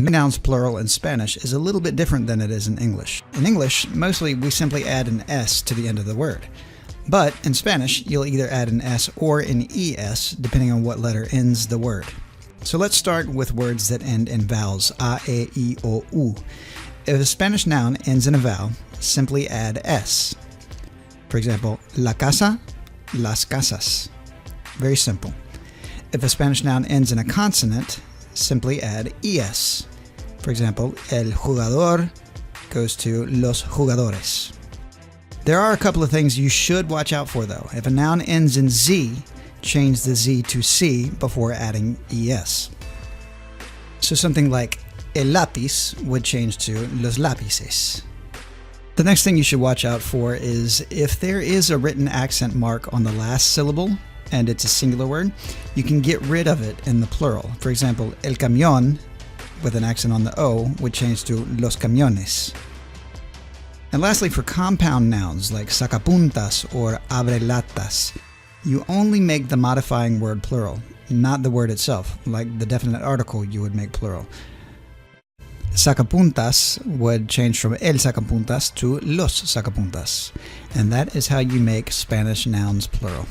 Nouns plural in Spanish is a little bit different than it is in English. In English, mostly we simply add an S to the end of the word. But in Spanish, you'll either add an S or an ES, depending on what letter ends the word. So let's start with words that end in vowels, a, e, I, o, u. If a Spanish noun ends in a vowel, simply add S. For example, la casa, las casas. Very simple. If a Spanish noun ends in a consonant, simply add ES. For example, el jugador goes to los jugadores. There are a couple of things you should watch out for though. If a noun ends in Z, change the Z to C before adding ES. So something like el lápiz would change to los lápices. The next thing you should watch out for is if there is a written accent mark on the last syllable and it's a singular word, you can get rid of it in the plural. For example, el camión with an accent on the O would change to los camiones. And lastly, for compound nouns like sacapuntas or abrelatas, you only make the modifying word plural, not the word itself. Like the definite article, you would make plural. Sacapuntas would change from el sacapuntas to los sacapuntas. And that is how you make Spanish nouns plural.